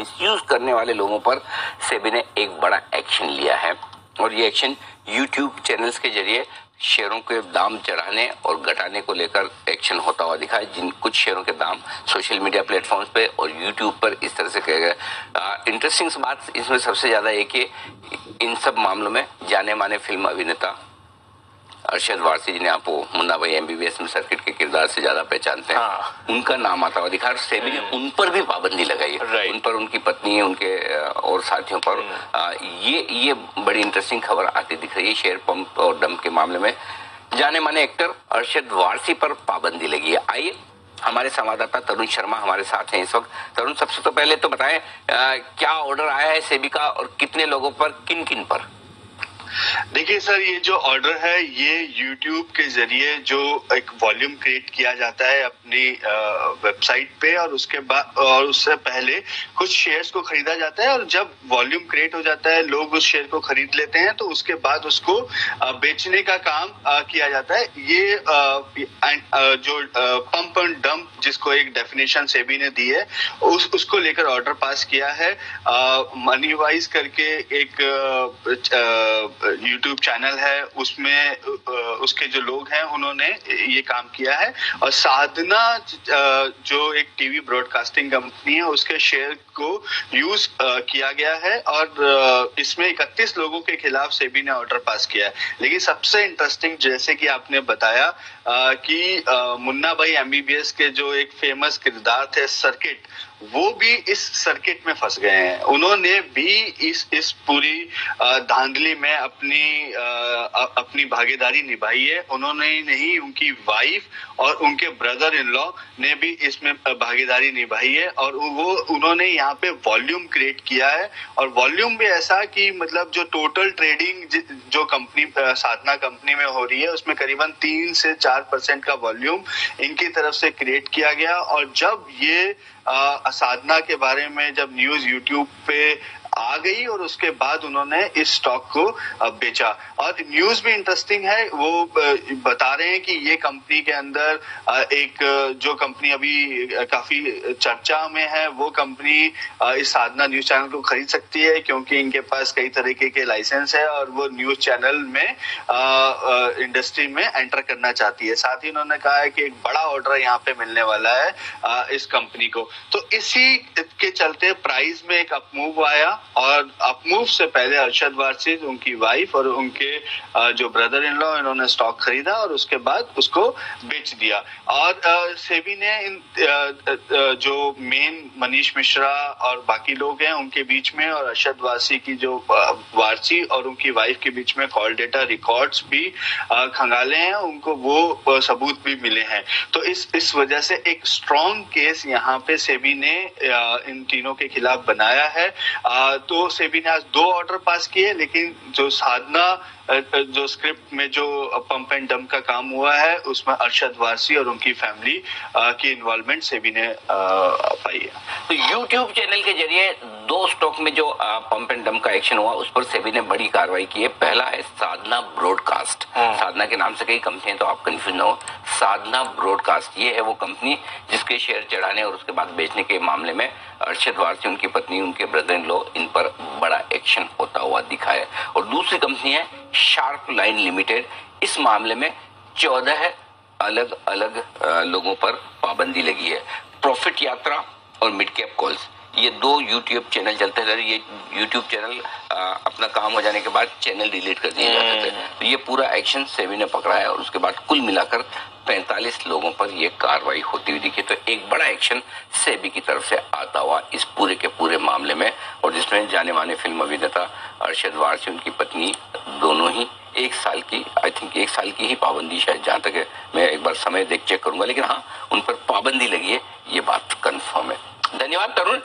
Misuse करने वाले लोगों पर सेबी ने एक बड़ा एक्शन लिया है और ये एक्शन यूट्यूब चैनल्स के जरिए शेयरों के दाम चढ़ाने और घटाने को लेकर एक्शन होता हुआ दिखा है। जिन कुछ शेयरों के दाम सोशल मीडिया प्लेटफॉर्म्स पे और यूट्यूब पर इस तरह से कहे गए। इंटरेस्टिंग बात इसमें सबसे ज्यादा है कि इन सब मामलों में जाने माने फिल्म अभिनेता अरशद वारसी, जिन्हें आप मुन्ना भाई एमबीबीएस में सर्किट के किरदार से ज्यादा पहचानते हैं, उनका नाम आता हुआ दिखा और सेबी ने उन पर भी पाबंदी लगाई है, उन पर, उनकी पत्नी, उनके और साथियों पर। ये बड़ी इंटरेस्टिंग खबर आती दिख रही है। शेयर पंप और डंप के मामले में जाने माने एक्टर अरशद वारसी पर पाबंदी लगी है। आइए हमारे संवाददाता तरुण शर्मा हमारे साथ हैं इस वक्त। तरुण, सबसे तो पहले तो बताएं क्या ऑर्डर आया है सेबी का और कितने लोगों पर, किन किन पर? देखिए सर, ये जो ऑर्डर है ये YouTube के जरिए जो एक वॉल्यूम क्रिएट किया जाता है अपनी वेबसाइट पे, और उसके बाद और उससे पहले कुछ शेयर्स को खरीदा जाता है, और जब वॉल्यूम क्रिएट हो जाता है लोग उस शेयर को खरीद लेते हैं तो उसके बाद उसको बेचने का काम किया जाता है। ये जो पंप एंड डंप, जिसको एक डेफिनेशन सेबी ने दी है, उसको लेकर ऑर्डर पास किया है। मनी वाइज करके एक YouTube चैनल है, उसमें उसके जो लोग हैं उन्होंने ये काम किया है, और साधना जो एक टीवी ब्रॉडकास्टिंग कंपनी है उसके शेयर को यूज किया गया है, और इसमें 31 लोगों के खिलाफ सेबी ने ऑर्डर पास किया है। लेकिन सबसे इंटरेस्टिंग, जैसे कि आपने बताया कि मुन्ना भाई एमबीबीएस के जो एक फेमस किरदार थे सर्किट, वो भी इस सर्किट में फंस गए हैं। उन्होंने भी इस पूरी धांधली में अपनी भागीदारी निभाई है। उन्होंने नहीं, उनकी वाइफ और उनके ब्रदर इन लॉ ने भी इसमें भागीदारी निभाई है, और उन्होंने यहाँ पे वॉल्यूम क्रिएट किया है, और वॉल्यूम भी ऐसा कि मतलब जो टोटल ट्रेडिंग जो कंपनी साधना कंपनी में हो रही है उसमें करीबन 3 से 4% का वॉल्यूम इनकी तरफ से क्रिएट किया गया। और जब ये साधना के बारे में जब न्यूज यूट्यूब पे आ गई और उसके बाद उन्होंने इस स्टॉक को बेचा। और न्यूज भी इंटरेस्टिंग है, वो बता रहे हैं कि ये कंपनी के अंदर एक जो कंपनी अभी काफी चर्चा में है, वो कंपनी इस साधना न्यूज चैनल को खरीद सकती है, क्योंकि इनके पास कई तरीके के लाइसेंस है और वो न्यूज चैनल में इंडस्ट्री में एंटर करना चाहती है। साथ ही उन्होंने कहा है कि एक बड़ा ऑर्डर यहाँ पे मिलने वाला है इस कंपनी को। तो इसी के चलते प्राइस में एक अपमूव आया, और अपमूव से पहले अरशद वारसी, उनकी वाइफ और उनके जो ब्रदर इन लॉ, इन्होंने स्टॉक खरीदा और उसके बाद उसको बेच दिया। और सेबी ने जो मेन मनीष मिश्रा और बाकी लोग हैं उनके बीच में, और अरशद वारसी की जो वारसी और उनकी वाइफ के बीच में कॉल डेटा रिकॉर्ड्स भी खंगाले हैं, उनको वो सबूत भी मिले हैं। तो इस वजह से एक स्ट्रॉन्ग केस यहाँ पे सेबी ने इन तीनों के खिलाफ बनाया है। तो सेबी ने आज 2 ऑर्डर पास किए, लेकिन जो साधना जो स्क्रिप्ट में जो पंप एंड डंप का काम हुआ है उसमें अरशद वारसी और उनकी फैमिली की इन्वॉल्वमेंट सेबी ने पाई है। तो यूट्यूब चैनल के जरिए 2 स्टॉक में जो पंप एंड डंप का एक्शन हुआ उस पर सेबी ने बड़ी कार्रवाई की है। पहला है साधना ब्रॉडकास्ट। साधना के नाम से कई कंपनियां, तो आप कंफ्यूज न हो। साधना ब्रॉडकास्ट ये है वो कंपनी जिसके शेयर चढ़ाने और उसके बाद बेचने के मामले में अरशद वारसी, उनकी पत्नी, उनके ब्रदर इन लॉ, इन पर बड़ा एक्शन होता हुआ दिखा है। और दूसरी कंपनी है शार्प लाइन लिमिटेड। इस मामले में 14 अलग अलग लोगों पर पाबंदी लगी है। प्रॉफिट यात्रा और मिड कैप कॉल्स, ये 2 यूट्यूब चैनल चलते थे। ये यूट्यूब चैनल अपना काम हो जाने के बाद चैनल डिलीट कर दिए जाते थे। तो ये पूरा एक्शन सेबी ने पकड़ा है, और उसके बाद कुल मिलाकर 45 लोगों पर यह कार्रवाई होती हुई दिखी। तो एक बड़ा एक्शन सेबी की तरफ से आता हुआ इस पूरे के पूरे मामले में, और जिसमें जाने माने फिल्म अभिनेता अरशद वारसी, उनकी पत्नी, दोनों ही 1 साल की, आई थिंक 1 साल की ही पाबंदी, शायद जहां तक है, मैं एक बार समय देख चेक करूंगा, लेकिन हाँ, उन पर पाबंदी लगी है, ये बात कंफर्म है। धन्यवाद तरुण।